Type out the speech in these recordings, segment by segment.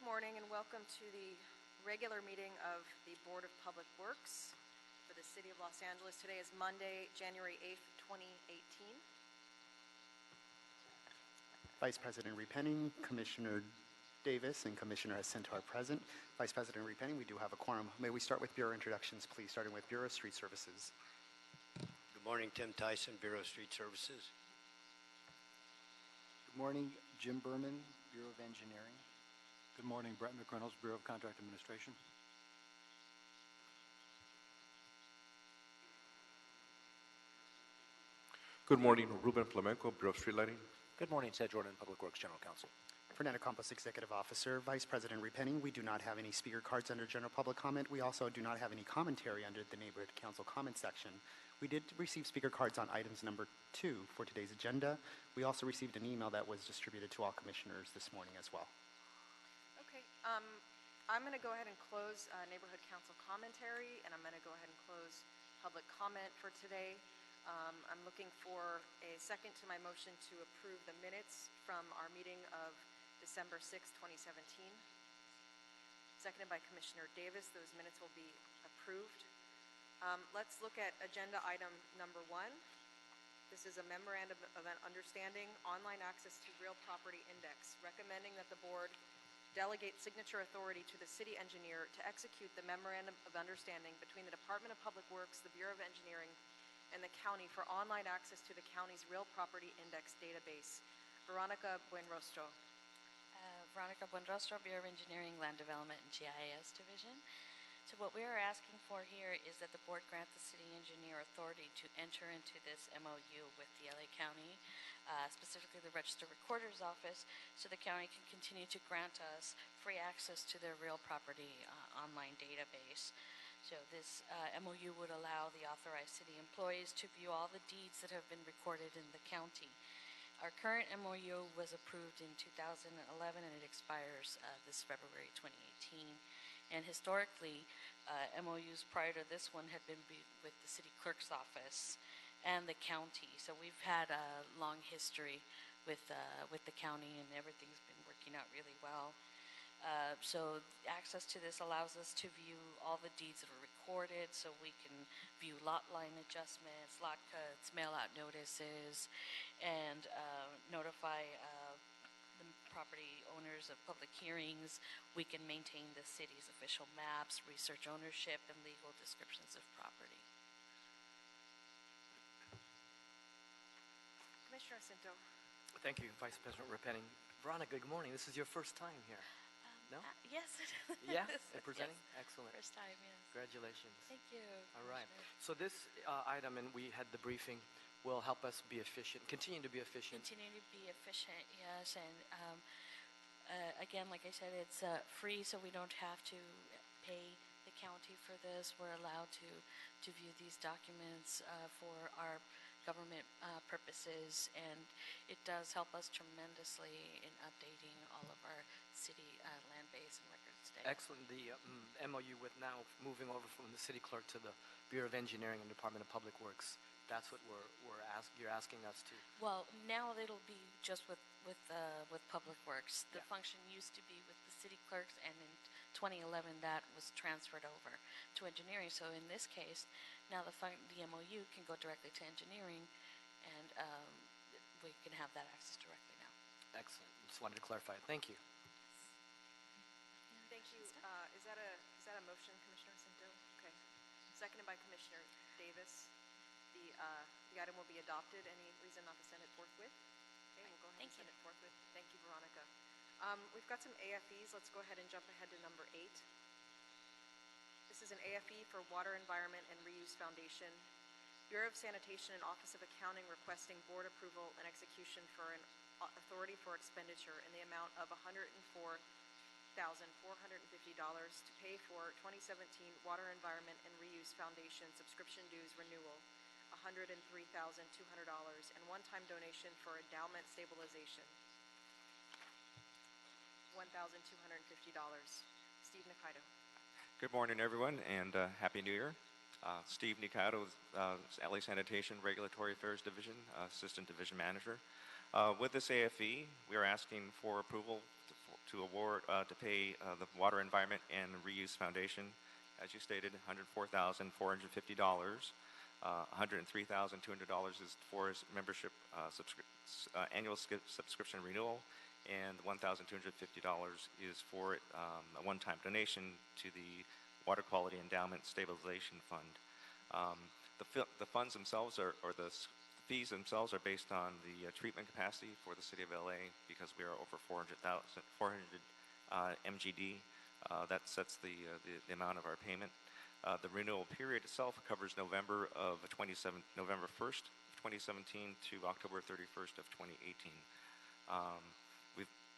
morning and welcome to the regular meeting of the Board of Public Works for the City of Los Angeles. Today is Monday, January 8th, 2018. Vice President Repenning, Commissioner Davis, and Commissioner Jacinto are present. Vice President Repenning, we do have a quorum. May we start with Bureau introductions, please, starting with Bureau of Street Services. Good morning, Tim Tyson, Bureau of Street Services. Good morning, Jim Berman, Bureau of Engineering. Good morning, Brett McReynolds, Bureau of Contract Administration. Good morning, Ruben Flamenco, Bureau of Street Lighting. Good morning, Ted Jordan, Public Works General Counsel. Fernando Campos, Executive Officer. Vice President Repenning, we do not have any speaker cards under general public comment. We also do not have any commentary under the Neighborhood Council comment section. We did receive speaker cards on items number 2 for today's agenda. We also received an email that was distributed to all commissioners this morning as well. Okay, I'm going to go ahead and close Neighborhood Council commentary, and I'm going to go ahead and close public comment for today. I'm looking for a second to my motion to approve the minutes from our meeting of December 6, 2017. Seconded by Commissioner Davis. Those minutes will be approved. Let's look at agenda item number 1. This is a memorandum of an understanding, online access to real property index, recommending that the board delegate signature authority to the city engineer to execute the memorandum of understanding between the Department of Public Works, the Bureau of Engineering, and the county for online access to the county's real property index database. Veronica Buenrostro. Veronica Buenrostro, Bureau of Engineering, Land Development, and GIS Division. So what we are asking for here is that the board grant the city engineer authority to enter into this MOU with the LA County, specifically the Register Recorder's Office, so the county can continue to grant us free access to their real property online database. So this MOU would allow the authorized city employees to view all the deeds that have been recorded in the county. Our current MOU was approved in 2011 and it expires this February 2018. And historically, MOUs prior to this one had been with the city clerk's office and the county. So we've had a long history with the county, and everything's been working out really well. So access to this allows us to view all the deeds that are recorded, so we can view lot line adjustments, lot cuts, mail out notices, and notify the property owners of public hearings. We can maintain the city's official maps, research ownership, and legal descriptions of property. Commissioner Jacinto. Thank you, Vice President Repenning. Veronica, good morning. This is your first time here. No? Yes. Yeah, presenting? Yes. Excellent. First time, yes. Congratulations. Thank you. All right. So this item, and we had the briefing, will help us be efficient, continue to be efficient. Continue to be efficient, yes. And again, like I said, it's free, so we don't have to pay the county for this. We're allowed to view these documents for our government purposes, and it does help us tremendously in updating all of our city land base and records data. Excellent. The MOU with now moving over from the city clerk to the Bureau of Engineering and Department of Public Works. That's what you're asking us to. Well, now it'll be just with Public Works. The function used to be with the city clerks, and in 2011 that was transferred over to engineering. So in this case, now the MOU can go directly to engineering, and we can have that access directly now. Excellent. Just wanted to clarify it. Thank you. Thank you. Is that a motion, Commissioner Jacinto? Okay. Seconded by Commissioner Davis. The item will be adopted. Any reason not to send it forthwith? Okay, we'll go ahead and send it forthwith. Thank you, Veronica. We've got some AFEs. Let's go ahead and jump ahead to number 8. This is an AFE for Water, Environment, and Reuse Foundation. Bureau of Sanitation and Office of Accounting requesting board approval and execution for an authority for expenditure in the amount of $104,450 to pay for 2017 Water, Environment, and Reuse Foundation subscription dues renewal, $103,200, and one-time donation for endowment stabilization, $1,250. Steve Nikaido. Good morning, everyone, and Happy New Year. Steve Nikaido, LA Sanitation Regulatory Affairs Division, Assistant Division Manager. With this AFE, we are asking for approval to award, to pay the Water Environment and Reuse Foundation, as you stated, $104,450. $103,200 is for his membership annual subscription renewal, and $1,250 is for a one-time donation to the Water Quality Endowment Stabilization Fund. The funds themselves or the fees themselves are based on the treatment capacity for the City of LA, because we are over 400 MGD. That sets the amount of our payment. The renewal period itself covers November 1st, 2017 to October 31st of 2018.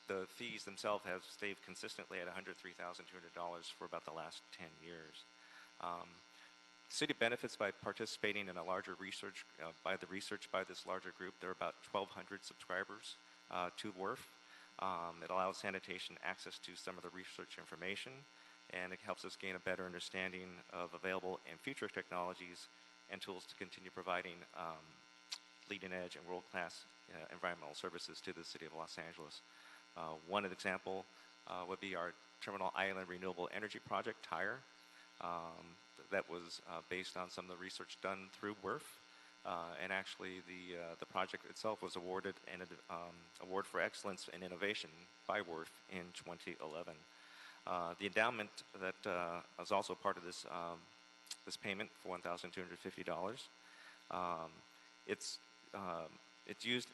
The fees themselves have stayed consistently at $103,200 for about the last 10 years. City benefits by participating in a larger research, by this larger group. There are about 1,200 subscribers to WRF. It allows sanitation access to some of the research information, and it helps us gain a better understanding of available and future technologies and tools to continue providing leading edge and world-class environmental services to the City of Los Angeles. One example would be our Terminal Island Renewable Energy Project, TIRE. That was based on some of the research done through WRF, and actually the project itself was awarded an award for excellence and innovation by WRF in 2011. The endowment that was also part of this this payment for $1,250. It's used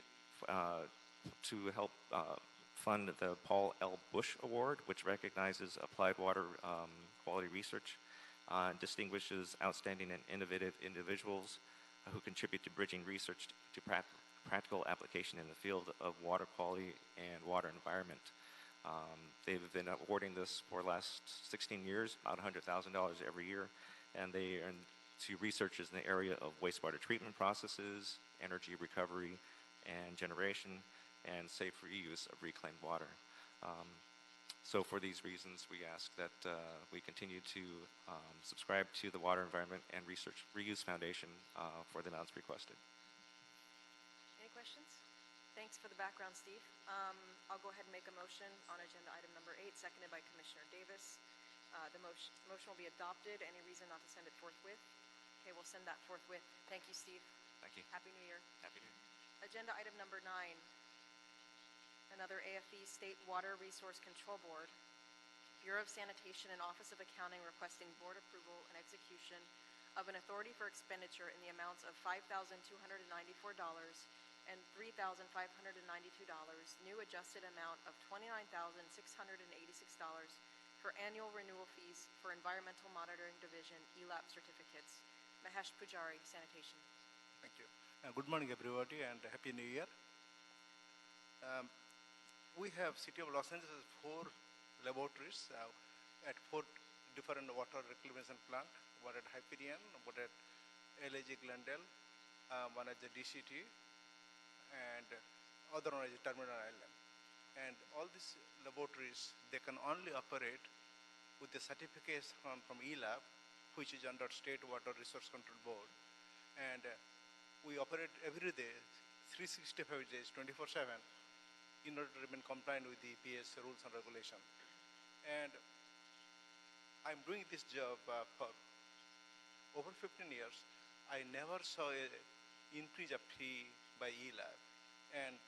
to help fund the Paul L. Bush Award, which recognizes applied water quality research, distinguishes outstanding and innovative individuals who contribute to bridging research to practical application in the field of water quality and water environment. They've been awarding this for the last 16 years, about $100,000 every year, and they are to researchers in the area of wastewater treatment processes, energy recovery and generation, and safe reuse of reclaimed water. So for these reasons, we ask that we continue to subscribe to the Water Environment and Reuse Foundation for the amounts requested. Any questions? Thanks for the background, Steve. I'll go ahead and make a motion on agenda item number 8, seconded by Commissioner Davis. The motion will be adopted. Any reason not to send it forthwith? Okay, we'll send that forthwith. Thank you, Steve. Thank you. Happy New Year. Happy New Year. Agenda item number 9, another AFE State Water Resource Control Board, Bureau of Sanitation and Office of Accounting requesting board approval and execution of an authority for expenditure in the amounts of $5,294 and $3,592, new adjusted amount of $29,686 for annual renewal fees for Environmental Monitoring Division ELAP certificates. Mahesh Pujari, Sanitation. Thank you. Good morning, everybody, and Happy New Year. We have City of Los Angeles 4 laboratories at 4 different water reclamation plant, one at Hyperion, one at LAG Glendale, one at the DCT, and other one is Terminal Island. And all these laboratories, they can only operate with the certification from ELAB, which is under State Water Resource Control Board. And we operate every day, 365 days, 24/7, in order to remain compliant with the EPA's rules and regulation. And I'm doing this job for over 15 years. I never saw an increase of fee by ELAB. And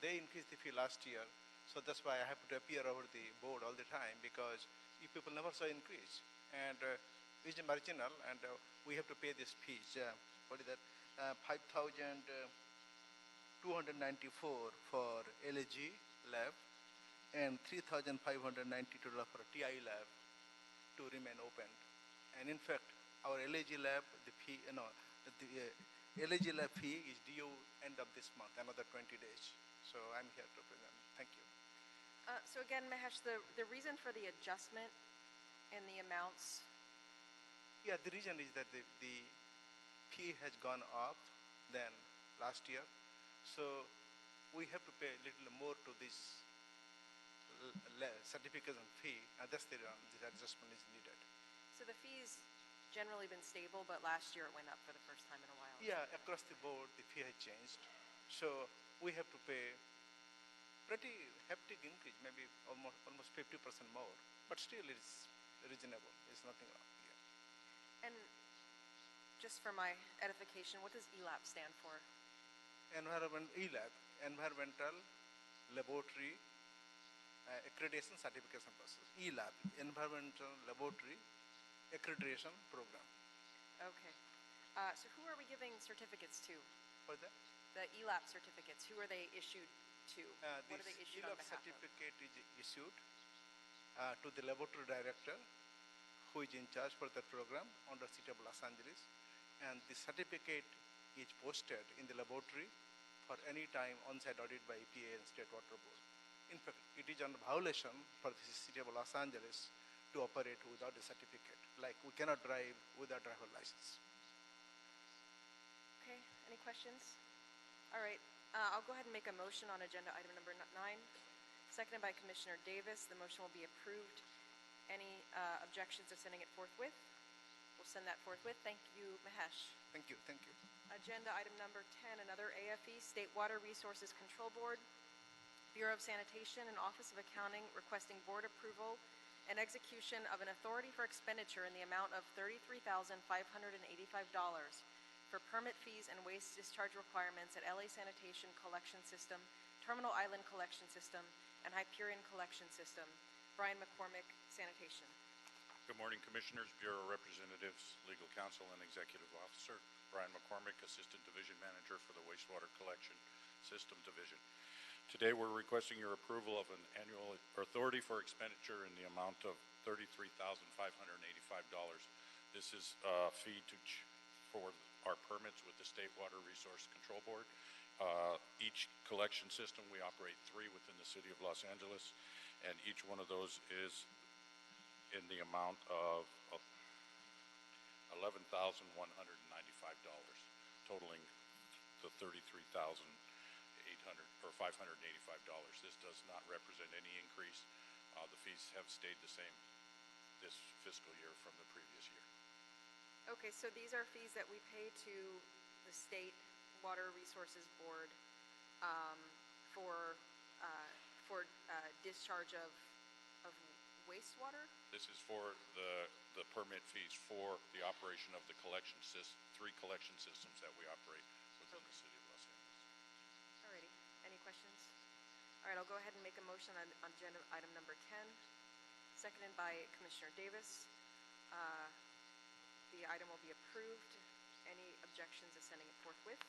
they increased the fee last year. So that's why I have to appear over the board all the time, because you people never saw increase. And it's marginal, and we have to pay this fees. What is that? 5,294 for LAG lab and $3,592 for TI lab to remain open. And in fact, our LAG lab, the fee, the LAG lab fee is due end of this month, another 20 days. So I'm here to present. Thank you. So again, Mahesh, the reason for the adjustment in the amounts? Yeah, the reason is that the fee has gone up than last year. So we have to pay a little more to this certification fee, and that's the this adjustment is needed. So the fee's generally been stable, but last year it went up for the first time in a while. Yeah, across the board, the fee has changed. So we have to pay pretty hefty increase, maybe almost 50% more, but still it's reasonable. It's nothing wrong here. And just for my edification, what does ELAP stand for? ELAB, Environmental Laboratory Accreditation Certification Process. ELAB, Environmental Laboratory Accreditation Program. Okay. So who are we giving certificates to? For that, The ELAP certificates, who are they issued to? What are they issued on ELAB behalf of? certificate is issued to the laboratory director, who is in charge for the program under City of Los Angeles, and the certificate is posted in the laboratory for any time on-site audit by EPA and State Water Board. In fact, it is a violation for the City of Los Angeles to operate without a certificate. Like, we cannot drive without driver license. Okay, any questions? All right, I'll go ahead and make a motion on agenda item number 9, seconded by Commissioner Davis. The motion will be approved. Any objections to sending it forthwith? We'll send that forthwith. Thank you, Mahesh. Thank you, thank you. Agenda item number 10, another AFE, State Water Resources Control Board, Bureau of Sanitation and Office of Accounting requesting board approval and execution of an authority for expenditure in the amount of $33,585 for permit fees and waste discharge requirements at LA Sanitation Collection System, Terminal Island Collection System, and Hyperion Collection System. Brian McCormick, Sanitation. Good morning, Commissioners, Bureau Representatives, Legal Counsel, and Executive Officer. Brian McCormick, Assistant Division Manager for the Wastewater Collection System Division. Today, we're requesting your approval of an annual authority for expenditure in the amount of $33,585. This is a fee for our permits with the State Water Resource Control Board. Each collection system, we operate 3 within the City of Los Angeles, and each one of those is in the amount of $11,195, totaling the $33,800 or $585. This does not represent any increase. The fees have stayed the same this fiscal year from the previous year. Okay, so these are fees that we pay to the State Water Resources Board for discharge of wastewater? This is for the permit fees for the operation of the collection system, 3 collection systems that we operate within the City of Los Angeles. Alrighty, any questions? All right, I'll go ahead and make a motion on agenda item number 10, seconded by Commissioner Davis. The item will be approved. Any objections to sending it forthwith?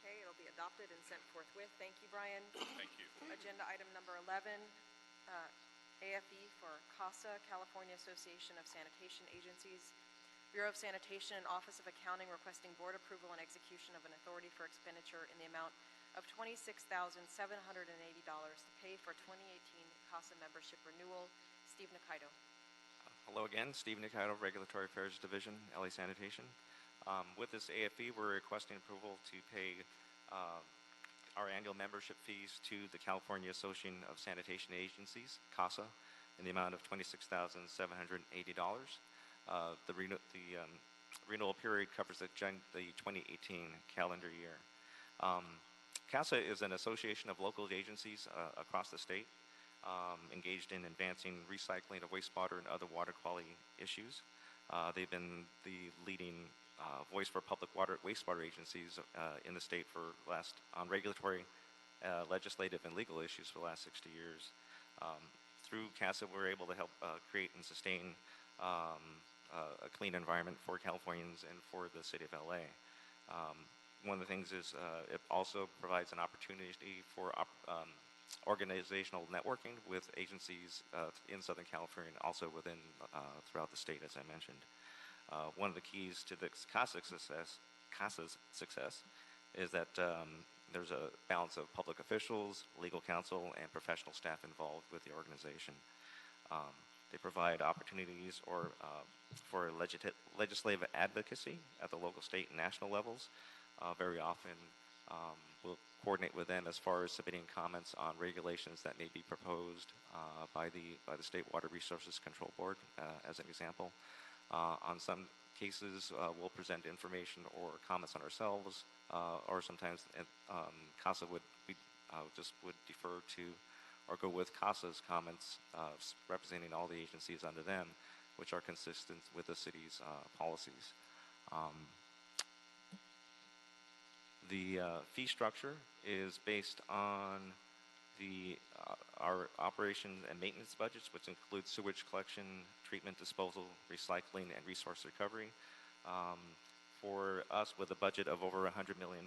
Okay, it'll be adopted and sent forthwith. Thank you, Brian. Thank you. Agenda item number 11, AFE for CASA, California Association of Sanitation Agencies, Bureau of Sanitation and Office of Accounting requesting board approval and execution of an authority for expenditure in the amount of $26,780 to pay for 2018 CASA membership renewal. Steve Nikaido. Hello again, Steve Nikaido, Regulatory Affairs Division, LA Sanitation. With this AFE, we're requesting approval to pay our annual membership fees to the California Association of Sanitation Agencies, CASA, in the amount of $26,780. The renewal period covers the 2018 calendar year. CASA is an association of local agencies across the state engaged in advancing recycling of wastewater and other water quality issues. They've been the leading voice for public wastewater agencies in the state on regulatory, legislative, and legal issues for the last 60 years. Through CASA, we're able to help create and sustain a clean environment for Californians and for the city of LA. One of the things is it also provides an opportunity for organizational networking with agencies in Southern California and also throughout the state, as I mentioned. One of the keys to the CASA's success is that there's a balance of public officials, legal counsel, and professional staff involved with the organization. They provide opportunities for legislative advocacy at the local, state, and national levels. Very often, we'll coordinate with them as far as submitting comments on regulations that may be proposed by the State Water Resources Control Board, as an example. On some cases, we'll present information or comments on ourselves, or sometimes CASA would be just would defer to or go with CASA's comments representing all the agencies under them, which are consistent with the city's policies. The fee structure is based on our operation and maintenance budgets, which include sewage collection, treatment, disposal, recycling, and resource recovery. For us, with a budget of over $100 million,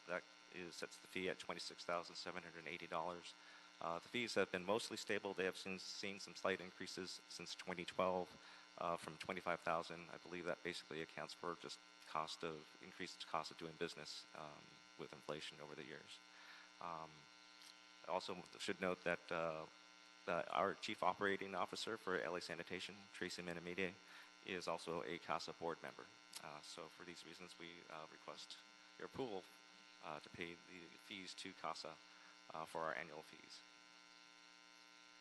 that sets the fee at $26,780. The fees have been mostly stable. They have seen some slight increases since 2012 from $25,000. I believe that basically accounts for just increased cost of doing business with inflation over the years. I also should note that our Chief Operating Officer for LA Sanitation, Tracy Menamide, is also a CASA board member. So for these reasons, we request your approval to pay the fees to CASA for our annual fees.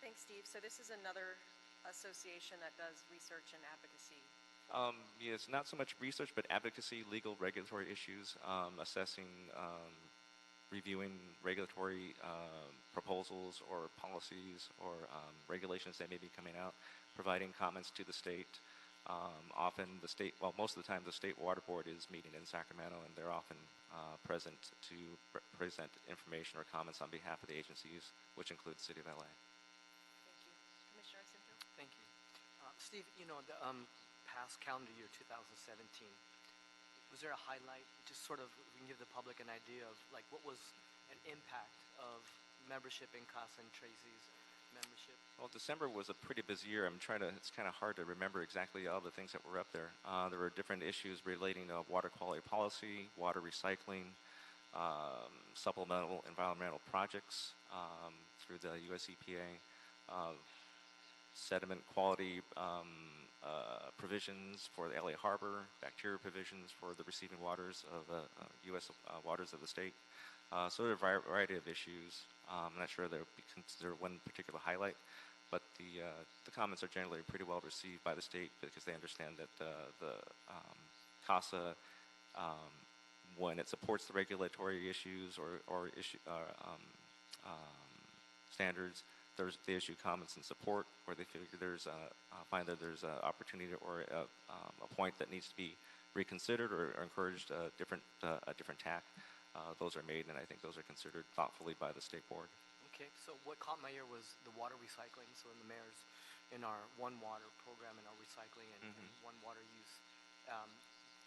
Thanks, Steve. So this is another association that does research and advocacy. Yes, not so much research, but advocacy, legal, regulatory issues, assessing, reviewing regulatory proposals or policies or regulations that may be coming out, providing comments to the state. Often the state, well, most of the time the State Water Board is meeting in Sacramento, and they're often present to present information or comments on behalf of the agencies, which include the City of LA. Thank you. Commissioner Cinto? Thank you. Steve, you know, the past calendar year 2017, was there a highlight, just sort of, we can give the public an idea of like what was an impact of membership in CASA and Tracy's membership? Well, December was a pretty busy year. It's kind of hard to remember exactly all the things that were up there. There were different issues relating to water quality policy, water recycling, supplemental environmental projects through the US EPA, sediment quality provisions for the LA Harbor, bacteria provisions for the receiving waters of U.S. Waters of the state. So there are a variety of issues. I'm not sure there would be considered one particular highlight, but the comments are generally pretty well received by the state because they understand that the CASA, when it supports the regulatory issues or standards, they issue comments in support, or they figure find that there's an opportunity or a point that needs to be reconsidered or encouraged a different tack. Those are made, and I think those are considered thoughtfully by the state board. Okay, so what caught my ear was the water recycling. So in the mayor's, in our One Water program, in our recycling and One Water use,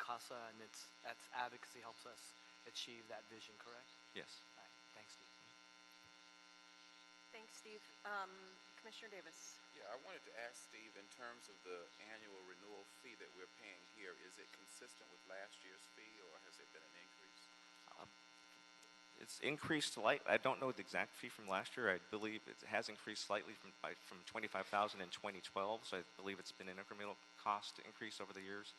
CASA and its advocacy helps us achieve that vision, correct? Yes. All right, thanks, Steve. Thanks, Steve. Commissioner Davis? Yeah, I wanted to ask Steve, in terms of the annual renewal fee that we're paying here, is it consistent with last year's fee, or has there been an increase? It's increased slightly. I don't know the exact fee from last year. I believe it has increased slightly from $25,000 in 2012. So I believe it's been an incremental cost increase over the years.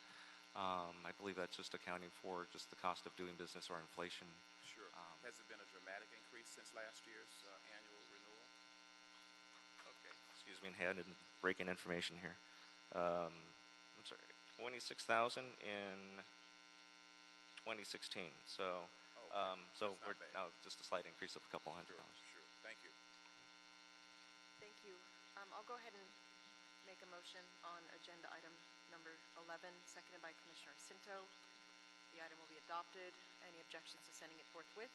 I believe that's just accounting for just the cost of doing business or inflation. Sure. Has it been a dramatic increase since last year's annual renewal? Okay. Excuse me, and breaking information here. I'm sorry, 26,000 in 2016. So. So we're now just a slight increase of a couple $100. Sure. Thank you. Thank you. I'll go ahead and make a motion on agenda item number 11, seconded by Commissioner Cinto. The item will be adopted. Any objections to sending it forthwith?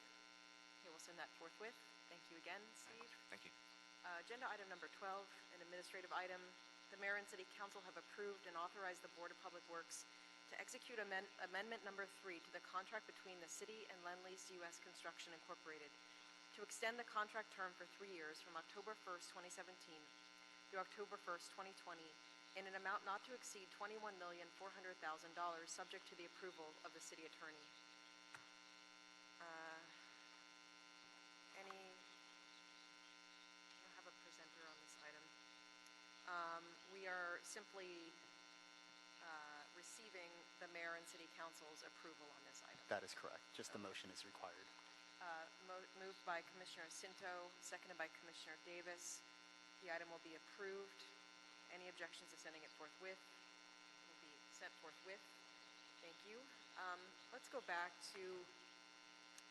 Okay, we'll send that forthwith. Thank you again, Steve. Thank you. Agenda item number 12, an administrative item. The Mayor and City Council have approved and authorized the Board of Public Works to execute amendment number 3 to the contract between the City and Lend-Lease U.S. Construction Incorporated to extend the contract term for 3 years from October 1st, 2017 through October 1st, 2020 in an amount not to exceed $21,400,000 subject to the approval of the City Attorney. I don't have a presenter on this item. We are simply receiving the Mayor and City Council's approval on this item. That is correct. Just the motion is required. Moved by Commissioner Cinto, seconded by Commissioner Davis. The item will be approved. Any objections to sending it forthwith? Will be sent forthwith. Thank you. Let's go back to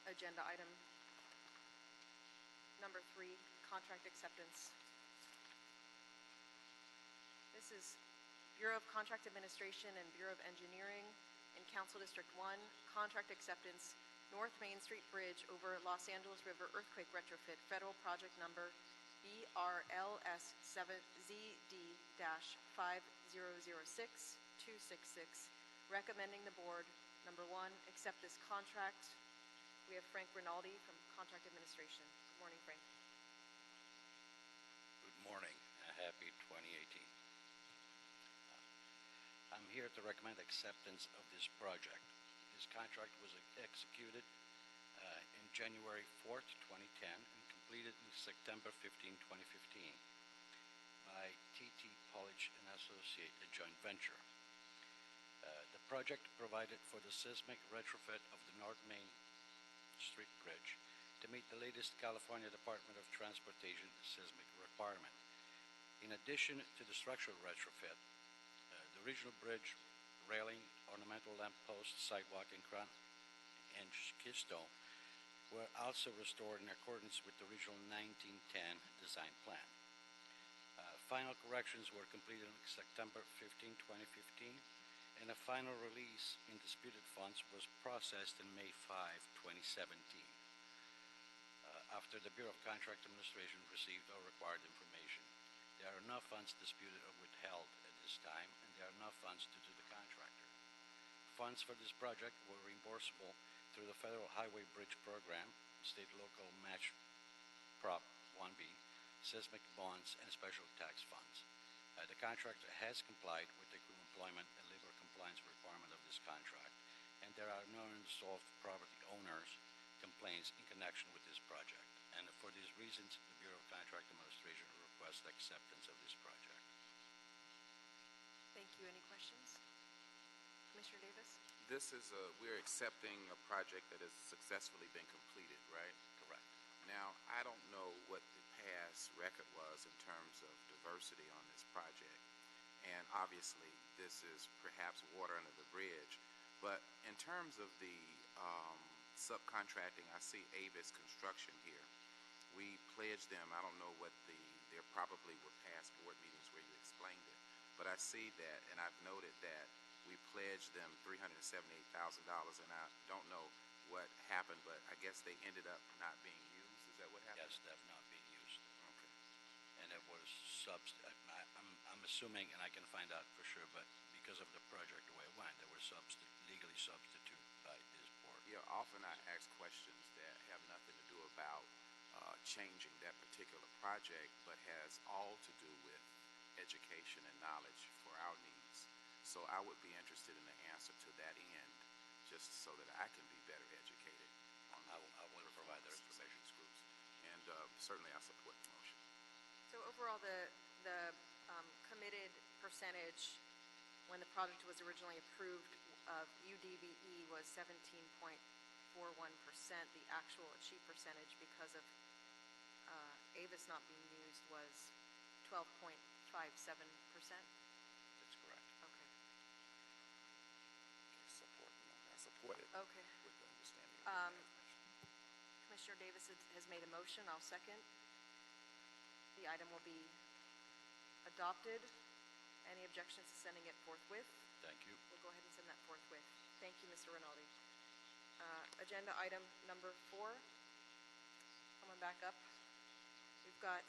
agenda item number 3, contract acceptance. This is Bureau of Contract Administration and Bureau of Engineering in Council District 1, contract acceptance, North Main Street Bridge over Los Angeles River earthquake retrofit, federal project number BRLS7Z-5006266, recommending the board, number 1, accept this contract. We have Frank Rinaldi from Contract Administration. Good morning, Frank. Good morning. Happy 2018. I'm here to recommend acceptance of this project. This contract was executed in January 4th, 2010 and completed in September 15, 2015 by TT Polish and Associate, a joint venture. The project provided for the seismic retrofit of the North Main Street Bridge to meet the latest California Department of Transportation seismic requirement. In addition to the structural retrofit, the original bridge, railing, ornamental lamp post, sidewalk, and crown and keystone were also restored in accordance with the original 1910 design plan. Final corrections were completed on September 15, 2015, and a final release in disputed funds was processed on May 5, 2017. After the Bureau of Contract Administration received all required information, there are no funds disputed or withheld at this time, and there are no funds due to the contractor. Funds for this project were reimbursable through the Federal Highway Bridge Program, State Local Match Prop 1B, seismic bonds, and special tax funds. The contractor has complied with the employment and labor compliance requirement of this contract, and there are no unresolved property owners complaints in connection with this project. And for these reasons, the Bureau of Contract Administration requests acceptance of this project. Thank you. Any questions? Commissioner Davis? This is we're accepting a project that has successfully been completed, right? Correct. Now, I don't know what the past record was in terms of diversity on this project. And obviously, this is perhaps water under the bridge. But in terms of the subcontracting, I see Avis Construction here. We pledged them, I don't know what there probably were past board meetings where you explained it. But I see that, and I've noted that we pledged them $378,000, and I don't know what happened, but I guess they ended up not being used. Is that what happened? Yes, they have not been used. Okay. And it was I'm assuming, and I can find out for sure, but because of the project the way it went, they were legally substituted by this board. Yeah, often I ask questions that have nothing to do about changing that particular project, but has all to do with education and knowledge for our needs. So I would be interested in the answer to that end, just so that I can be better educated on I will provide that information. Groups. And certainly I support the motion. So overall, the committed percentage when the project was originally approved of UDVE was 17.41%. The actual achieved percentage because of Avis not being used was 12.57%. That's correct. Okay. I support it. Okay. With the understanding of the information. Commissioner Davis has made a motion. I'll second. The item will be adopted. Any objections to sending it forthwith? Thank you. We'll go ahead and send that forthwith. Thank you, Mr. Rinaldi. Agenda item number 4. Coming back up. We've got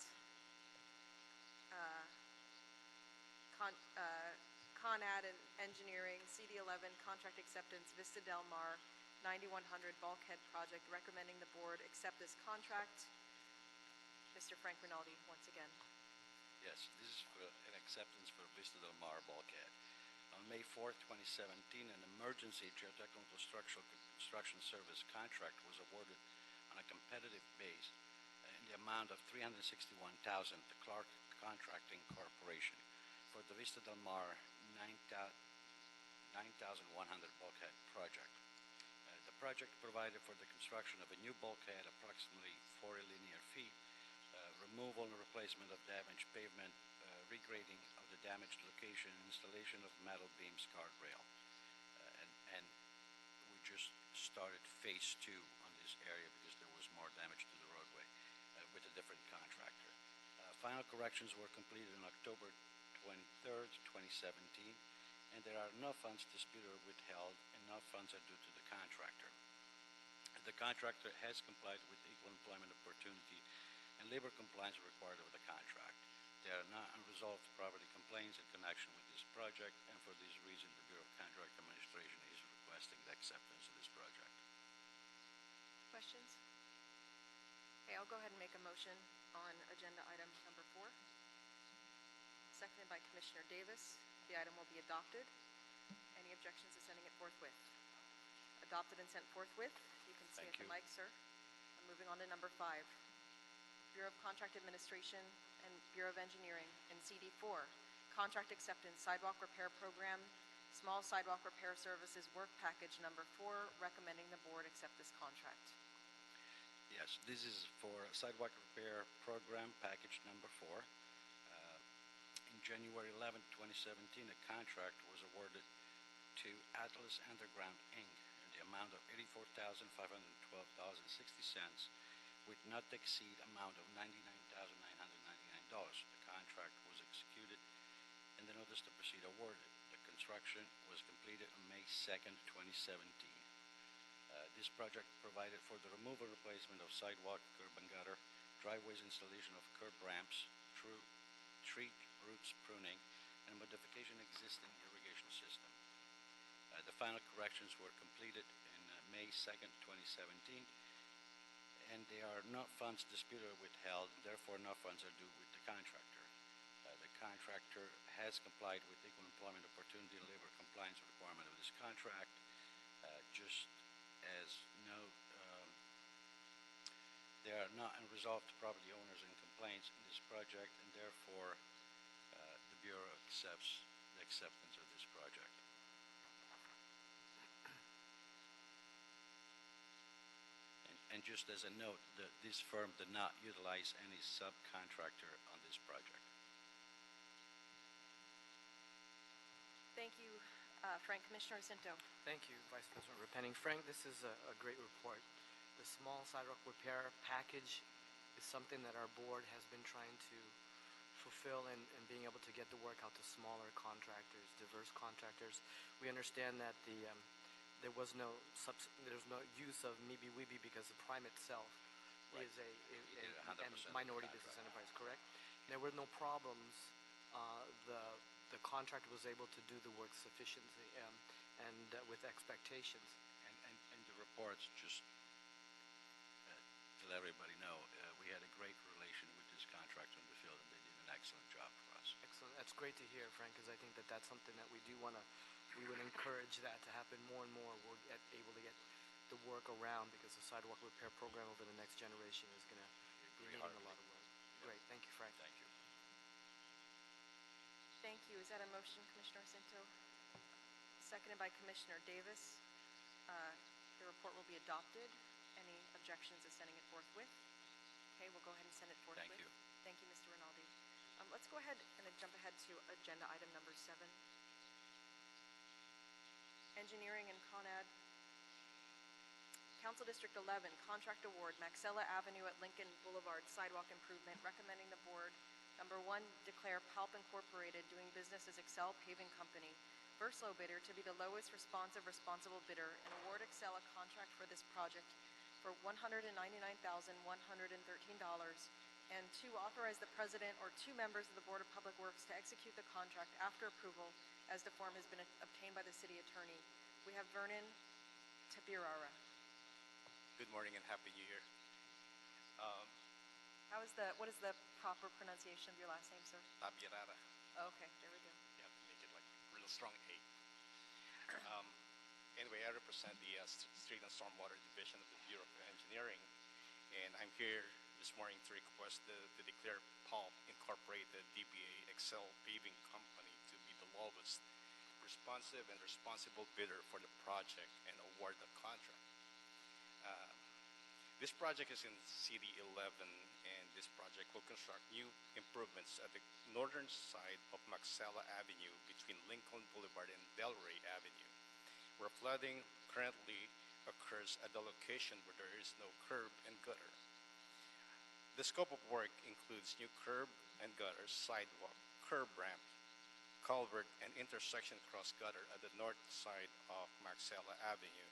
Conad and Engineering, CD11, contract acceptance, Vista Del Mar, 9100 bulkhead project, recommending the board accept this contract. Mr. Frank Rinaldi, once again. Yes, this is for an acceptance for Vista Del Mar bulkhead. On May 4th, 2017, an emergency geotechnical construction service contract was awarded on a competitive base in the amount of $361,000 to Clark Contracting Corporation for the Vista Del Mar 9,100 bulkhead project. The project provided for the construction of a new bulkhead approximately 40 linear feet, removal and replacement of damaged pavement, regrading of the damaged location, installation of metal beams, guardrail. And we just started phase 2 on this area because there was more damage to the roadway. With different contractor. Final corrections were completed on October 23rd, 2017, and there are no funds disputed or withheld, and no funds are due to the contractor. The contractor has complied with equal employment opportunity and labor compliance required of the contract. There are no unresolved property complaints in connection with this project, and for this reason, the Bureau of Contract Administration is requesting the acceptance of this project. Questions? Okay, I'll go ahead and make a motion on agenda item number 4. Seconded by Commissioner Davis. The item will be adopted. Any objections to sending it forthwith? Adopted and sent forthwith. You can stay Thank at the you. mic, sir. I'm moving on to number 5. Bureau of Contract Administration and Bureau of Engineering and CD4, Contract Acceptance Sidewalk Repair Program, Small Sidewalk Repair Services Work Package number 4, recommending the board accept this contract. Yes, this is for sidewalk repair program package number 4. In January 11, 2017, a contract was awarded to Atlas Underground, Inc. in the amount of $84,512.60 with not to exceed amount of $99,999. The contract was executed and the notice to proceed awarded. The construction was completed on May 2nd, 2017. This project provided for the removal and replacement of sidewalk, curb and gutter, driveways, installation of curb ramps, tree roots pruning, and modification existing irrigation system. The final corrections were completed in May 2nd, 2017, and there are no funds disputed or withheld, and therefore no funds are due with the contractor. The contractor has complied with equal employment opportunity and labor compliance requirement of this contract, just as there are no unresolved property owners and complaints in this project, and therefore the Bureau accepts the acceptance of this project. And just as a note, this firm did not utilize any subcontractor on this project. Thank you, Frank. Commissioner Jacinto. Thank you, Vice President Repenning. Frank, this is a great report. The small sidewalk repair package is something that our board has been trying to fulfill and being able to get the work out to smaller contractors, diverse contractors. We understand that there was no use of MeeBee because the prime itself Right. is a 100% minority contract. business enterprise, correct? There were no problems. The contractor was able to do the work sufficiently and with expectations. And the reports, just to let everybody know, we had a great relation with this contractor in the field, and they did an excellent job for us. Excellent. That's great to hear, Frank, because I think that that's something that we would encourage that to happen more and more. We're able to get the work around because the sidewalk repair program over the next generation is going to be needing a lot of work. Great. Thank you, Frank. Thank you. Thank you. Is that a motion, Commissioner Jacinto? Seconded by Commissioner Davis. The report will be adopted. Any objections to sending it forthwith? Okay, we'll go ahead and send it forthwith. Thank you. Thank you, Mr. Rinaldi. Let's go ahead and jump ahead to agenda item number 7. Engineering and Conad. Council District 11, Contract Award, Maxella Avenue at Lincoln Boulevard Sidewalk Improvement, recommending the board, number 1, declare Palp Incorporated doing business as Excel Paving Company, first low bidder to be the lowest responsible bidder, and award Excel a contract for this project for $199,113, and 2, authorize the president or 2 members of the Board of Public Works to execute the contract after approval as the form has been obtained by the city attorney. We have Vernon Tabirara. Good morning and Happy New Year. What is the proper pronunciation of your last name, sir? Tabirara. Okay, there we go. You have to make it like real strong A. Anyway, I represent the Street and Stormwater Division of the Bureau of Engineering, and I'm here this morning to request to declare Palp Incorporated DBA Excel Paving Company to be the lowest responsive and responsible bidder for the project and award the contract. This project is in CD 11, and this project will construct new improvements at the northern side of Maxella Avenue between Lincoln Boulevard and Delray Avenue, where flooding currently occurs at the location where there is no curb and gutter. The scope of work includes new curb and gutter, sidewalk, curb ramp, culvert, and intersection cross gutter at the north side of Maxella Avenue.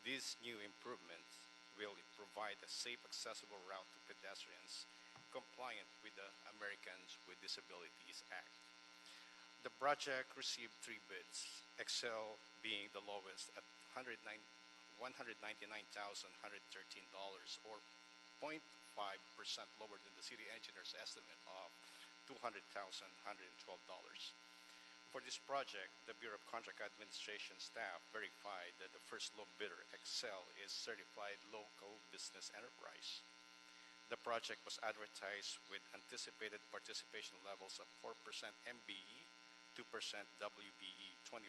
These new improvements will provide a safe, accessible route to pedestrians compliant with the Americans with Disabilities Act. The project received 3 bids, Excel being the lowest at $199,113, or 0.5% lower than the city engineer's estimate of $200,112. For this project, the Bureau of Contract Administration staff verified that the first low bidder, Excel, is certified local business enterprise. The project was advertised with anticipated participation levels of 4% MBE, 2% WBE, 25%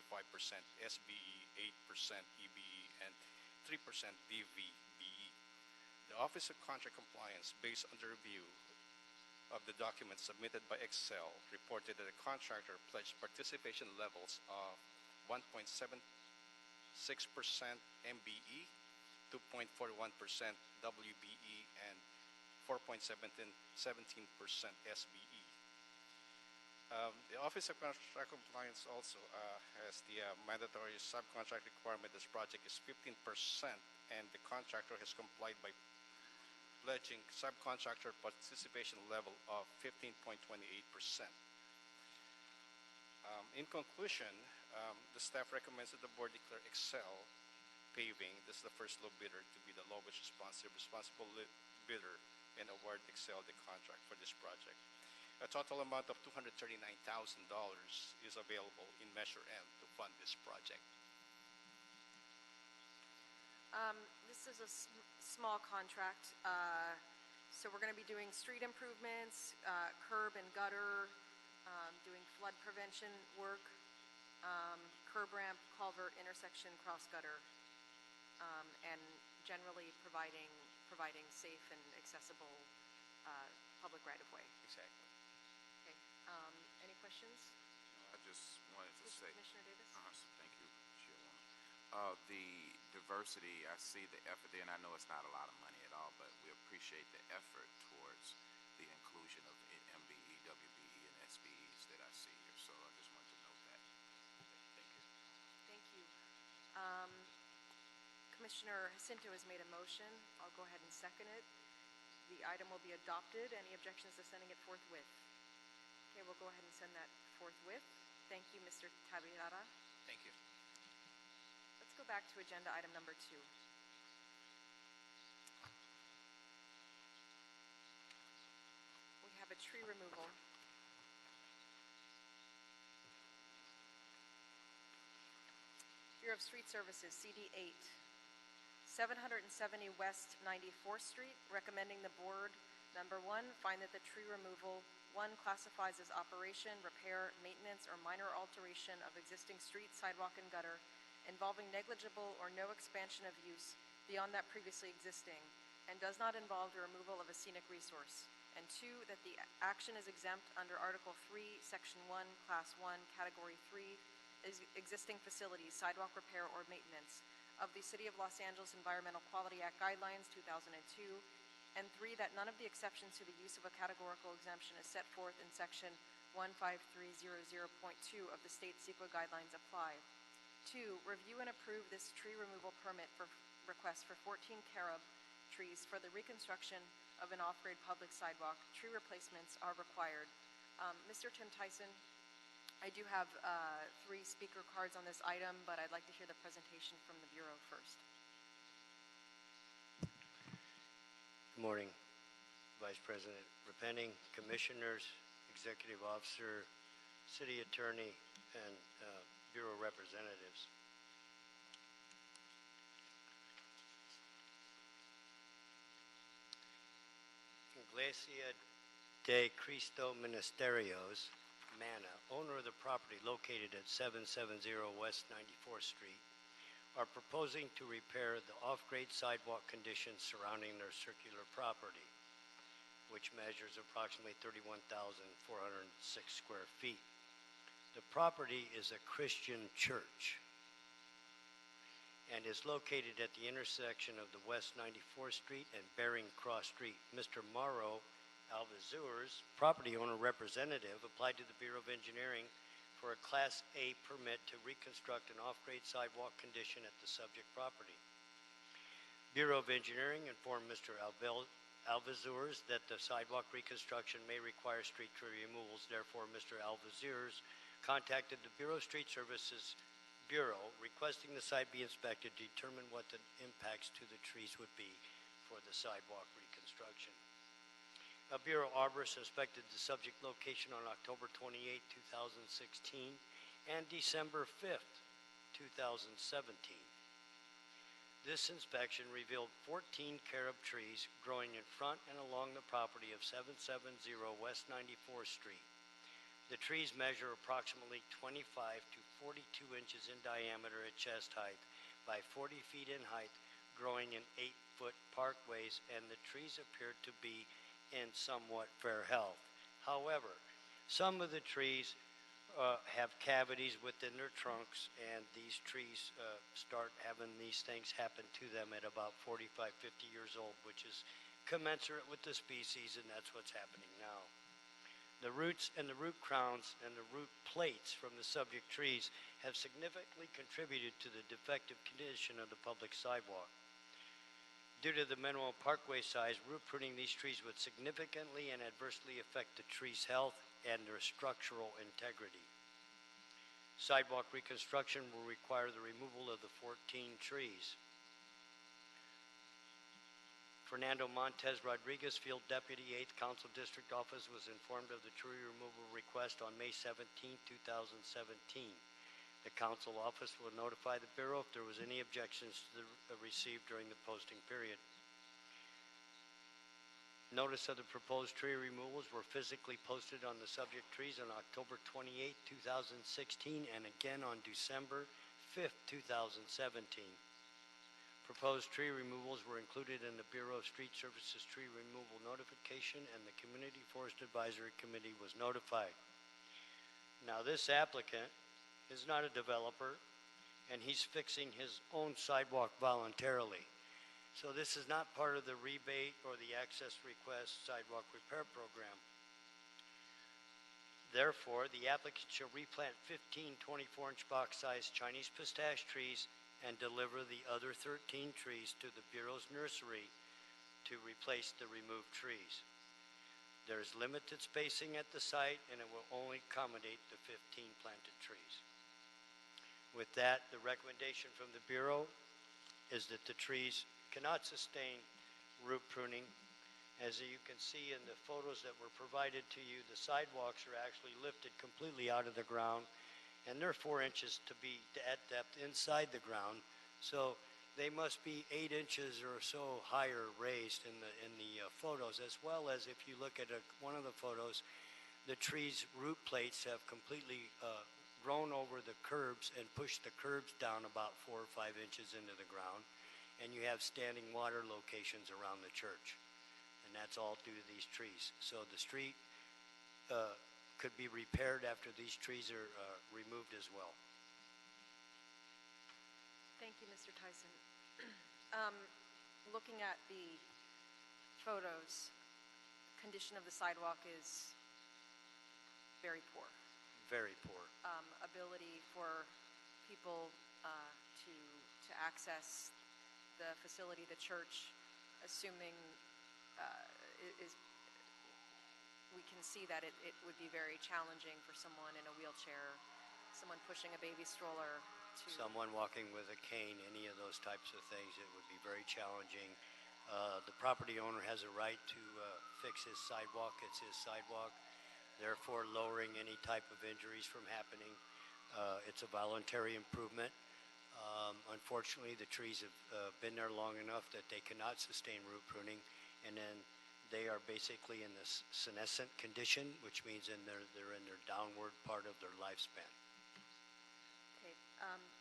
SBE, 8% EBE, and 3% DVBE. The Office of Contract Compliance, based on the review of the documents submitted by Excel, reported that the contractor pledged participation levels of 1.76% MBE, 2.41% WBE, and 4.17% SBE. The Office of Contract Compliance also has the mandatory subcontract requirement. This project is 15%, and the contractor has complied by pledging subcontractor participation level of 15.28%. In conclusion, the staff recommends that the board declare Excel Paving, this is the first low bidder, to be the lowest responsible bidder, and award Excel the contract for this project. A total amount of $239,000 is available in Measure M to fund this project. This is a small contract, so we're going to be doing street improvements, curb and gutter, doing flood prevention work, curb ramp, culvert, intersection, cross gutter, and generally providing safe and accessible public right-of-way. Exactly. Okay. Any questions? I just wanted to say, Commissioner Davis? thank you, Chairwoman. The diversity, I see the effort there, and I know it's not a lot of money at all, but we appreciate the effort towards the inclusion of MBE, WBE, and SBEs that I see here. So I just wanted to note that. Thank you. Thank you. Commissioner Jacinto has made a motion. I'll go ahead and second it. The item will be adopted. Any objections to sending it forthwith? Okay, we'll go ahead and send that forthwith. Thank you, Mr. Tabirara. Thank you. Let's go back to agenda item number 2. We have a tree removal. Bureau of Street Services, CD 8, 770 West 94th Street, recommending the board, number 1, find that the tree removal 1 classifies as operation, repair, maintenance, or minor alteration of existing street, sidewalk, and gutter involving negligible or no expansion of use beyond that previously existing, and does not involve the removal of a scenic resource. And 2, that the action is exempt under Article 3, Section 1, Class 1, Category 3, existing facilities, sidewalk repair or maintenance of the City of Los Angeles Environmental Quality Act Guidelines 2002, and 3, that none of the exceptions to the use of a categorical exemption is set forth in Section 15300.2 of the state CEQA guidelines apply. 2, review and approve this tree removal permit for request for 14 carob trees for the reconstruction of an off-grade public sidewalk. Tree replacements are required. Mr. Tim Tyson, I do have 3 speaker cards on this item, but I'd like to hear the presentation from the Bureau first. Good morning, Vice President Repenning, Commissioners, Executive Officer, City Attorney, and Bureau representatives. Iglesia de Cristo Ministerios, Mana, owner of the property located at 770 West 94th Street, are proposing to repair the off-grade sidewalk conditions surrounding their circular property, which measures approximately 31,406 square feet. The property is a Christian church, and is located at the intersection of the West 94th Street and Bering Cross Street. Mr. Mauro Alvazur's property owner representative applied to the Bureau of Engineering for a Class A permit to reconstruct an off-grade sidewalk condition at the subject property. Bureau of Engineering informed Mr. Alvazur's that the sidewalk reconstruction may require street tree removals. Therefore, Mr. Alvazur's contacted the Bureau of Street Services Bureau requesting the site be inspected to determine what the impacts to the trees would be for the sidewalk reconstruction. A Bureau arborist inspected the subject location on October 28, 2016 and December 5, 2017. This inspection revealed 14 carob trees growing in front and along the property of 770 West 94th Street. The trees measure approximately 25 to 42 inches in diameter at chest height by 40 feet in height, growing in 8-foot parkways, and the trees appear to be in somewhat fair health. However, some of the trees have cavities within their trunks, and these trees start having these things happen to them at about 45, 50 years old, which is commensurate with the species, and that's what's happening now. The roots and the root crowns and the root plates from the subject trees have significantly contributed to the defective condition of the public sidewalk. Due to the minimal parkway size, root pruning these trees would significantly and adversely affect the tree's health and their structural integrity. Sidewalk reconstruction will require the removal of the 14 trees. Fernando Montez Rodriguez, Field Deputy, 8th Council District Office, was informed of the tree removal request on May 17, 2017. The Council Office will notify the Bureau if there was any objections to the received during the posting period. Notice of the proposed tree removals were physically posted on the subject trees on October 28, 2016, and again on December 5, 2017. Proposed tree removals were included in the Bureau of Street Services tree removal notification, and the Community Forest Advisory Committee was notified. Now, this applicant is not a developer, and he's fixing his own sidewalk voluntarily. So this is not part of the rebate or the access request sidewalk repair program. Therefore, the applicant shall replant 15 24-inch box-sized Chinese pistache trees and deliver the other 13 trees to the Bureau's nursery to replace the removed trees. There is limited spacing at the site, and it will only accommodate the 15 planted trees. With that, the recommendation from the Bureau is that the trees cannot sustain root pruning. As you can see in the photos that were provided to you, the sidewalks are actually lifted completely out of the ground, and they're 4 inches to be at depth inside the ground. So they must be 8 inches or so higher raised in the photos, as well as if you look at one of the photos, the tree's root plates have completely grown over the curbs and pushed the curbs down about 4 or 5 inches into the ground, and you have standing water locations around the church, and that's all due to these trees. So the street could be repaired after these trees are removed as well. Thank you, Mr. Tyson. Looking at the photos, condition of the sidewalk is very poor. Very poor. Ability for people to access the facility, the church, assuming we can see that it would be very challenging for someone in a wheelchair, someone pushing a baby stroller, to someone walking with a cane, any of those types of things, it would be very challenging. The property owner has a right to fix his sidewalk. It's his sidewalk, therefore lowering any type of injuries from happening. It's a voluntary improvement. Unfortunately, the trees have been there long enough that they cannot sustain root pruning, and then they are basically in this senescent condition, which means they're in their downward part of their lifespan. Okay,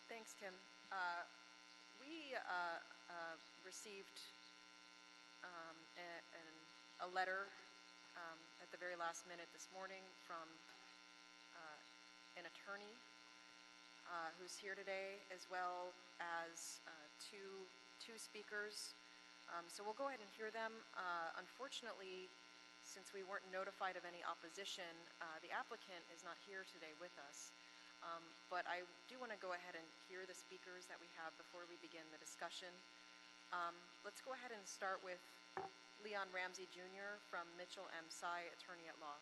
thanks, Tim. We received a letter at the very last minute this morning from an attorney who's here today, as well as two speakers. So we'll go ahead and hear them. Unfortunately, since we weren't notified of any opposition, the applicant is not here today with us. But I do want to go ahead and hear the speakers that we have before we begin the discussion. Let's go ahead and start with Leon Ramsey Jr. from Mitchell M. Sy, attorney at law.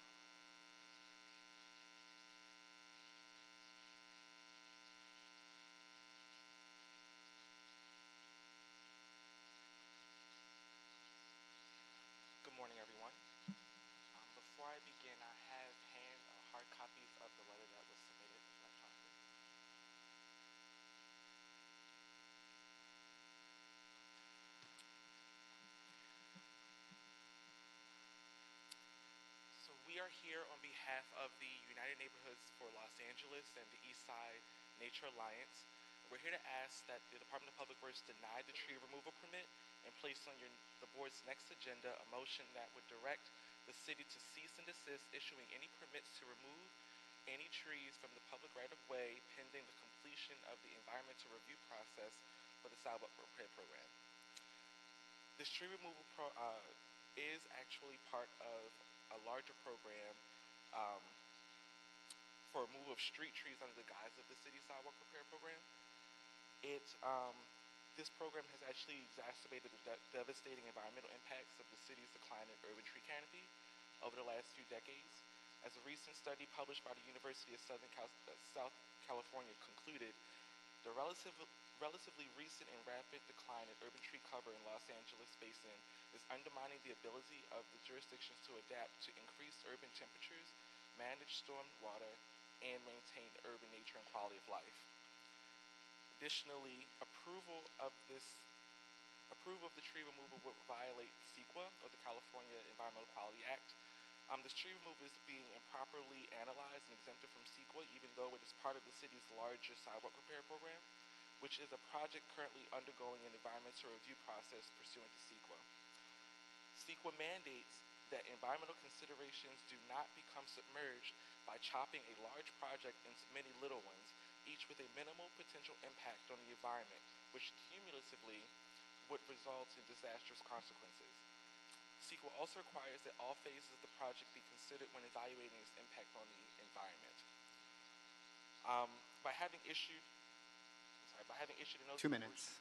Good morning, everyone. Before I begin, I have hard copies of the letter that was submitted electronically. So we are here on behalf of the United Neighborhoods for Los Angeles and the East Side Nature Alliance. We're here to ask that the Department of Public Works deny the tree removal permit and place on the board's next agenda a motion that would direct the city to cease and desist issuing any permits to remove any trees from the public right-of-way pending the completion of the environmental review process for the sidewalk repair program. This tree removal is actually part of a larger program for removal of street trees under the guise of the city sidewalk repair program. This program has actually exacerbated the devastating environmental impacts of the city's declining urban tree canopy over the last few decades. As a recent study published by the University of South California concluded, the relatively recent and rapid decline in urban tree cover in Los Angeles basin is undermining the ability of the jurisdictions to adapt to increased urban temperatures, manage storm water, and maintain urban nature and quality of life. Additionally, approval of the tree removal would violate CEQA, or the California Environmental Quality Act. This tree removal is being improperly analyzed and exempted from CEQA, even though it is part of the city's larger sidewalk repair program, which is a project currently undergoing an environmental review process pursuant to CEQA. CEQA mandates that environmental considerations do not become submerged by chopping a large project into many little ones, each with a minimal potential impact on the environment, which cumulatively would result in disastrous consequences. CEQA also requires that all phases of the project be considered when evaluating its impact on the environment. By having issued a notice 2 minutes.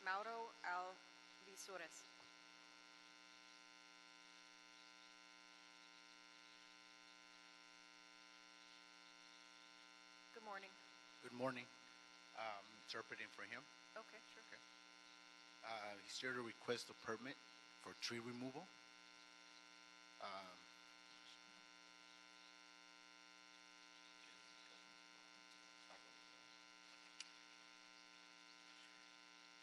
Mauro Alvisores. Good morning. Good morning. Interpreting for him. Okay, sure. Okay. He's here to request a permit for tree removal.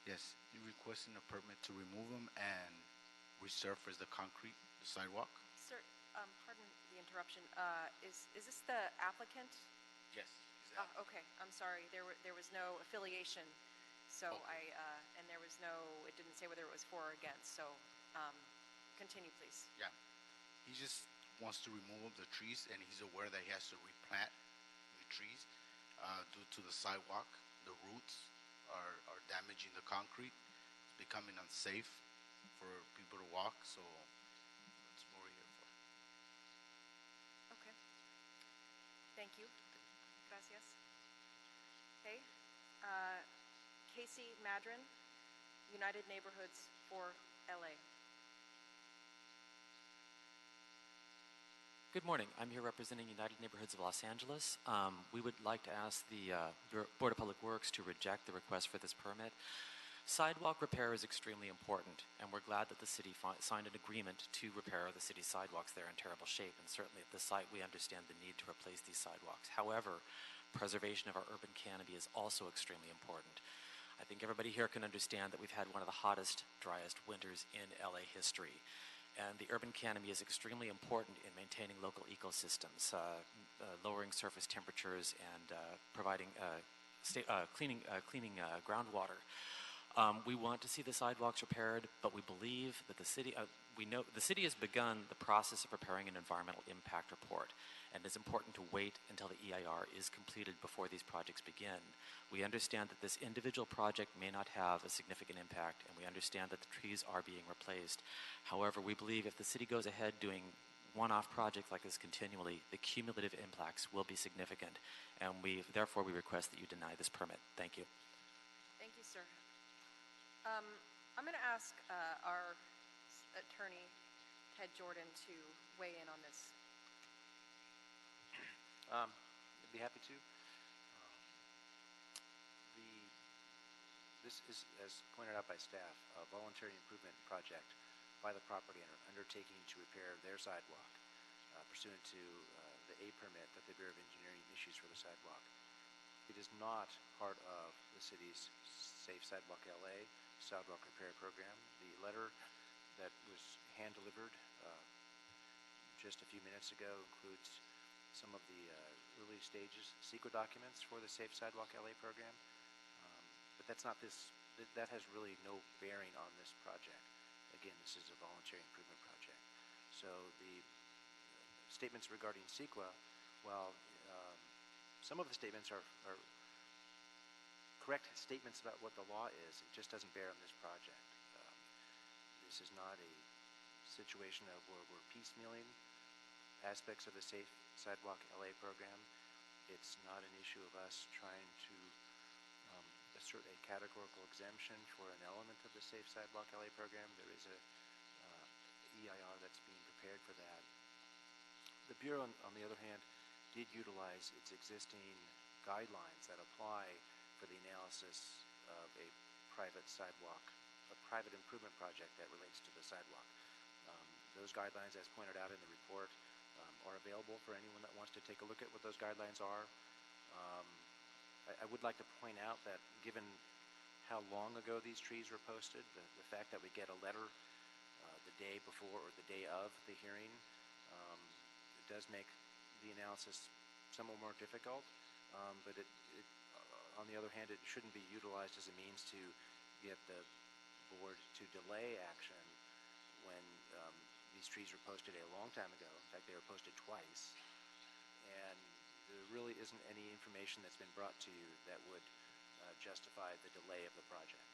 Yes, he's requesting a permit to remove them and resurface the concrete, the sidewalk. Sir, pardon the interruption. Is this the applicant? Yes. Okay, I'm sorry. There was no affiliation, so Okay. and there was no. It didn't say whether it was for or against. So, continue, please. Yeah. He just wants to remove the trees, and he's aware that he has to replant new trees due to the sidewalk. The roots are damaging the concrete. It's becoming unsafe for people to walk, so that's what we're here for. Okay. Thank you. Gracias. Okay. Casey Madron, United Neighborhoods for LA. Good morning. I'm here representing United Neighborhoods of Los Angeles. We would like to ask the Board of Public Works to reject the request for this permit. Sidewalk repair is extremely important, and we're glad that the city signed an agreement to repair the city's sidewalks. They're in terrible shape, and certainly at the site we understand the need to replace these sidewalks. However, preservation of our urban canopy is also extremely important. I think everybody here can understand that we've had one of the hottest, driest winters in LA history. And the urban canopy is extremely important in maintaining local ecosystems, lowering surface temperatures, and providing cleaning groundwater. We want to see the sidewalks repaired, but we believe that we know the city has begun the process of preparing an environmental impact report, and it's important to wait until the EIR is completed before these projects begin. We understand that this individual project may not have a significant impact, and we understand that the trees are being replaced. However, we believe if the city goes ahead doing one-off projects like this continually, the cumulative impacts will be significant, and therefore we request that you deny this permit. Thank you. Thank you, sir. I'm going to ask our attorney, Ted Jordan, to weigh in on this. I'd be happy to. This is, as pointed out by staff, a voluntary improvement project by the property owner undertaking to repair their sidewalk pursuant to the A permit that the Bureau of Engineering issues for the sidewalk. It is not part of the city's Safe Sidewalk LA sidewalk repair program. The letter that was hand-delivered just a few minutes ago includes some of the early stages, CEQA documents for the Safe Sidewalk LA program. But that's not this, that has really no bearing on this project. Again, this is a voluntary improvement project. So the statements regarding CEQA, while some of the statements are correct statements about what the law is, it just doesn't bear on this project. This is not a situation of where we're piecemealing aspects of the Safe Sidewalk LA program. It's not an issue of us trying to assert a categorical exemption for an element of the Safe Sidewalk LA program. There is a EIR that's being prepared for that. The Bureau, on the other hand, did utilize its existing guidelines that apply for the analysis of a private sidewalk, a private improvement project that relates to the sidewalk. Those guidelines, as pointed out in the report, are available for anyone that wants to take a look at what those guidelines are. I would like to point out that given how long ago these trees were posted, the fact that we get a letter the day before or the day of the hearing, it does make the analysis somewhat more difficult, but on the other hand, it shouldn't be utilized as a means to get the board to delay action when these trees were posted a long time ago. In fact, they were posted twice, and there really isn't any information that's been brought to you that would justify the delay of the project.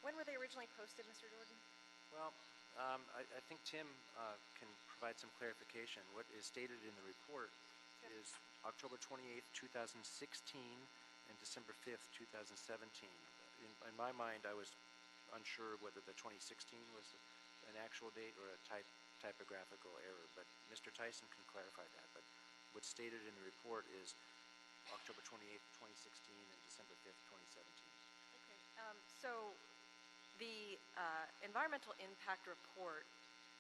When were they originally posted, Mr. Jordan? Well, I think Tim can provide some clarification. What is stated in the report is October 28th, 2016 and December 5th, 2017. In my mind, I was unsure whether the 2016 was an actual date or a typographical error, but Mr. Tyson can clarify that. But what's stated in the report is October 28th, 2016 and December 5th, 2017. Okay, so the environmental impact report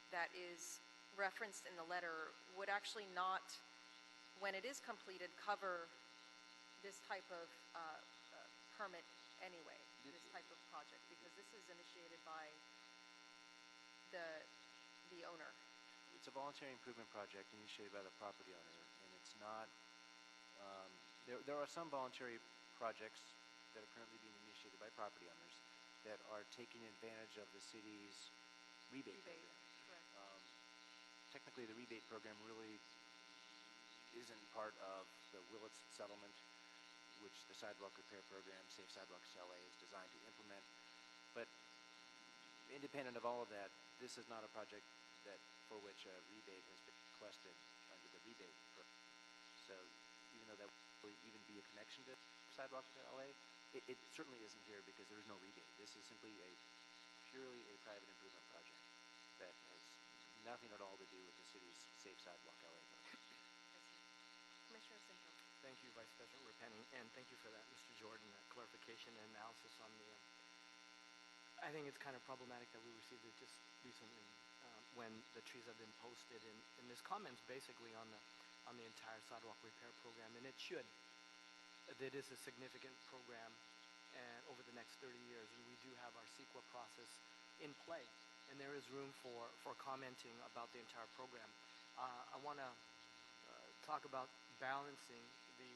that is referenced in the letter would actually not, when it is completed, cover this type of permit anyway, this type of project, because this is initiated by the owner. It's a voluntary improvement project initiated by the property owner, and it's not, there are some voluntary projects that are currently being initiated by property owners that are taking advantage of the city's rebate program. Correct. Technically, the rebate program really isn't part of the Willits settlement, which the sidewalk repair program, Safe Sidewalks LA, is designed to implement. But independent of all of that, this is not a project for which a rebate has been requested under the rebate program. So even though that would even be a connection to Sidewalk to LA, it certainly isn't here because there is no rebate. This is simply purely a private improvement project that has nothing at all to do with the city's Safe Sidewalk LA program. Commissioner Sinko. Thank you, Vice President Repenning, and thank you for that, Mr. Jordan, that clarification and analysis on the, I think it's kind of problematic that we received it just recently when the trees have been posted, and there's comments basically on the entire sidewalk repair program, and it should. It is a significant program and over the next 30 years, and we do have our CEQA process in play, and there is room for commenting about the entire program. I want to talk about balancing the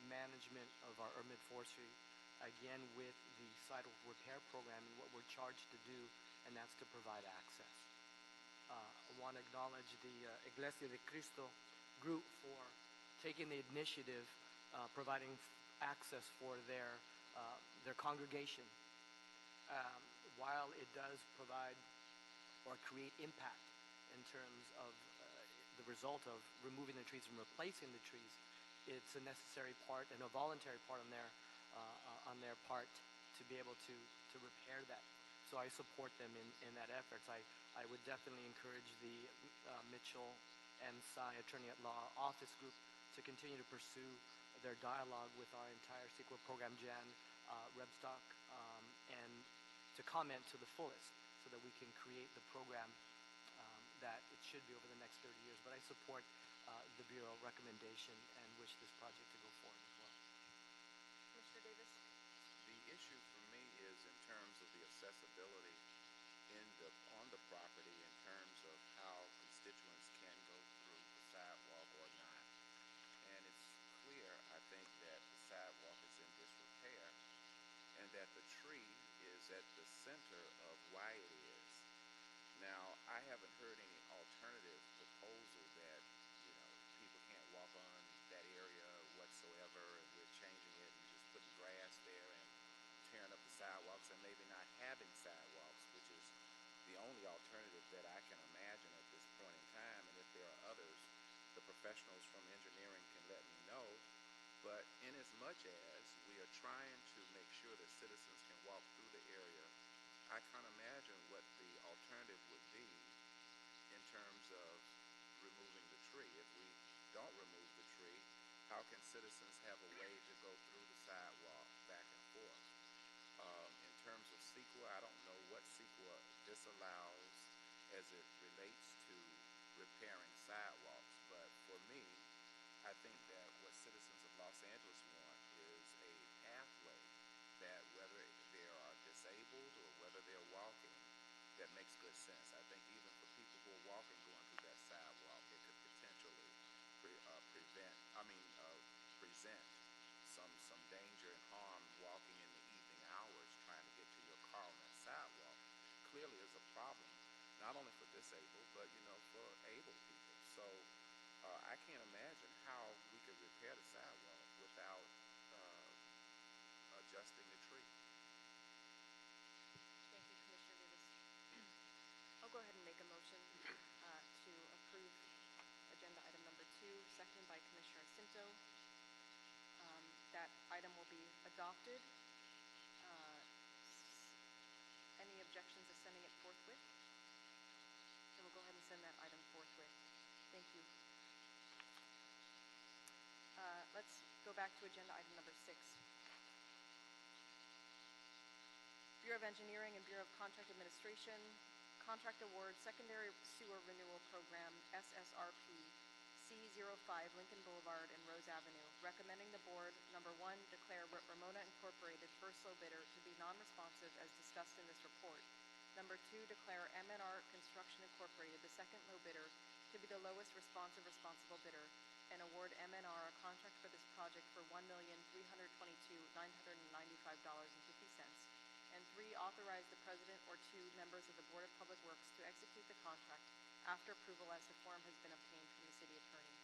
management of our urban forestry again with the sidewalk repair program and what we're charged to do, and that's to provide access. I want to acknowledge the Iglesia de Cristo group for taking the initiative, providing access for their congregation. While it does provide or create impact in terms of the result of removing the trees and replacing the trees, it's a necessary part and a voluntary part on their part to be able to repair that. So I support them in that effort. I would definitely encourage the Mitchell and Sy Attorney at Law Office Group to continue to pursue their dialogue with our entire CEQA program, Jan, Rebstock, and to comment to the fullest so that we can create the program that it should be over the next 30 years. But I support the Bureau recommendation and wish this project to go forward as well. Mr. Davis? The issue for me is in terms of the accessibility on the property in terms of how constituents can go through the sidewalk or not. And it's clear, I think, that the sidewalk is in disrepair and that the tree is at the center of why it is. Now, I haven't heard any alternative proposal that, people can't walk on that area whatsoever and we're changing it and just putting grass there and tearing up the sidewalks and maybe not having sidewalks, which is the only alternative that I can imagine at this point in time. And if there are others, the professionals from engineering can let me know. But in as much as we are trying to make sure that citizens can walk through the area, I can't imagine what the alternative would be in terms of removing the tree. If we don't remove the tree, how can citizens have a way to go through the sidewalk back and forth? In terms of CEQA, I don't know what CEQA disallows as it relates to repairing sidewalks, but for me, I think that what citizens of Los Angeles want is a pathway that whether they are disabled or whether they're walking, that makes good sense. I think even for people who are walking going through that sidewalk, it could potentially present some danger and harm walking in the evening hours trying to get to your car on that sidewalk. Clearly is a problem, not only for disabled, but for able people. So I can't imagine how we could repair the sidewalk without adjusting the tree. Thank you, Commissioner Davis. I'll go ahead and make a motion to approve agenda item number 2, seconded by Commissioner Cinto. That item will be adopted. Any objections to sending it forthwith? Then we'll go ahead and send that item forthwith. Thank you. Let's go back to agenda item number 6. Bureau of Engineering and Bureau of Contract Administration, Contract Award Secondary Sewer Renewal Program, SSRP, C05 Lincoln Boulevard and Rose Avenue, recommending the board, number 1, declare Ramona Incorporated first low bidder to be non-responsive as discussed in this report. Number 2, declare MNR Construction Incorporated the second low bidder to be the lowest responsive responsible bidder and award MNR a contract for this project for $1,322,995.50. And 3, authorize the president or 2 members of the Board of Public Works to execute the contract after approval as the form has been obtained from the city attorney.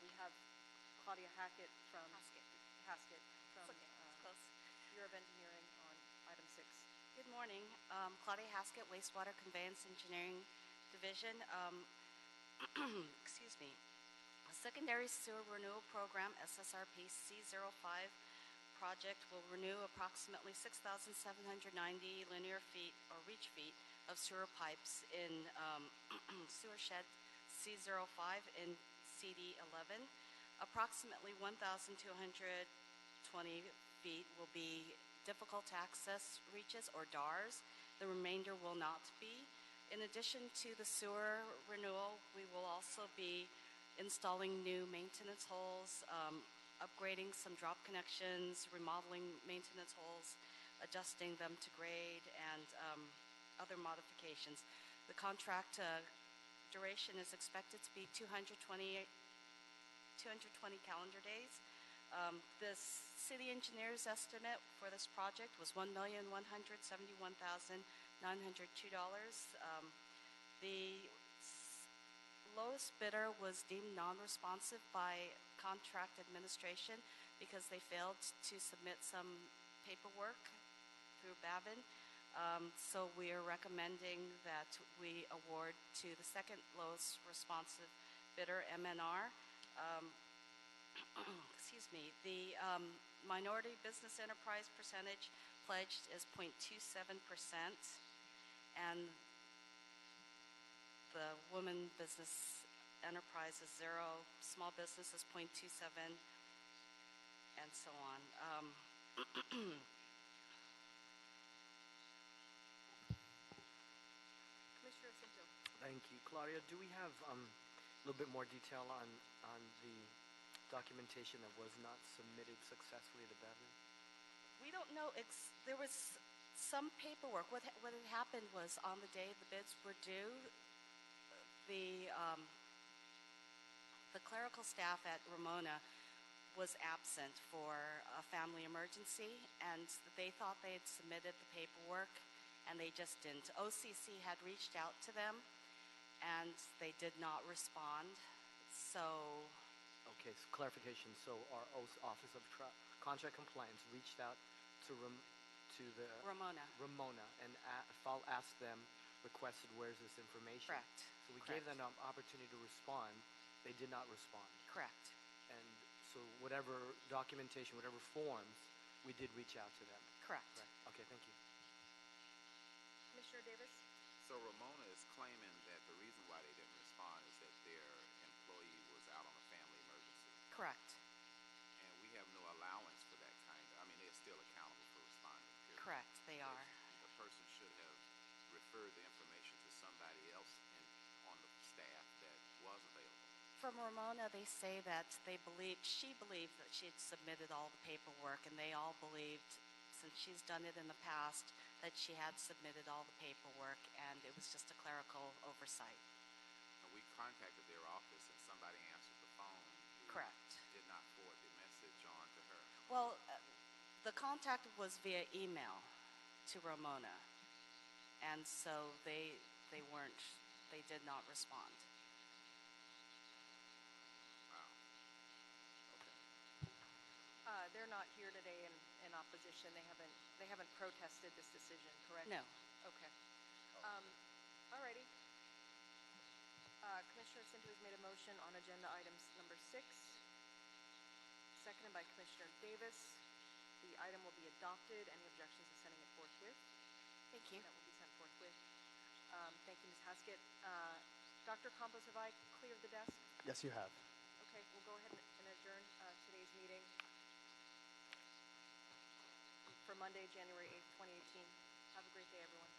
We have Claudia Haskett from Close. Bureau of Engineering on item 6. Good morning. Claudia Haskett, Wastewater Conveyance Engineering Division. Excuse me. A Secondary Sewer Renewal Program, SSRP C05 project will renew approximately 6,790 linear feet or reach feet of sewer pipes in sewer shed C05 in CD11. Approximately 1,220 feet will be difficult to access reaches or DARs. The remainder will not be. In addition to the sewer renewal, we will also be installing new maintenance holes, upgrading some drop connections, remodeling maintenance holes, adjusting them to grade, and other modifications. The contract duration is expected to be 220 calendar days. The city engineer's estimate for this project was $1,171,902. The lowest bidder was deemed non-responsive by contract administration because they failed to submit some paperwork through Bavin. So we are recommending that we award to the second lowest responsive bidder, MNR. Excuse me. The minority business enterprise percentage pledged is 0.27%, and the woman business enterprise is 0, small business is 0.27, and so on. Commissioner Cinto. Thank you. Claudia, do we have a little bit more detail on the documentation that was not submitted successfully to Bevin? We don't know. There was some paperwork. What had happened was on the day the bids were due, the clerical staff at Ramona was absent for a family emergency, and they thought they had submitted the paperwork, and they just didn't. OCC had reached out to them, and they did not respond. So, okay, so clarification. So our Office of Contract Compliance reached out to the Ramona and asked them, requested, where's this information? Correct. So we gave them an opportunity to respond. They did not respond. Correct. And so whatever documentation, whatever forms, we did reach out to them. Correct. Okay, thank you. Commissioner Davis? So Ramona is claiming that the reason why they didn't respond is that their employee was out on a family emergency. Correct. And we have no allowance for that kind of, I mean, they're still accountable for responding, period. Correct, they are. The person should have referred the information to somebody else on the staff that was available. From Ramona, they say that she believed that she had submitted all the paperwork, and they all believed, since she's done it in the past, that she had submitted all the paperwork, and it was just a clerical oversight. And we contacted their office, and somebody answered the phone. Correct. Did not forward the message on to her. Well, the contact was via email to Ramona, and so they did not respond. They're not here today in opposition. They haven't protested this decision, correct? No. Okay. All righty. Commissioner Cinto has made a motion on agenda items number 6, seconded by Commissioner Davis. The item will be adopted. Any objections to sending it forthwith? Thank you. That will be sent forthwith. Thank you, Ms. Haskett. Dr. Campos, have I cleared the desk? Yes, you have. Okay, we'll go ahead and adjourn today's meeting for Monday, January 8th, 2018. Have a great day, everyone.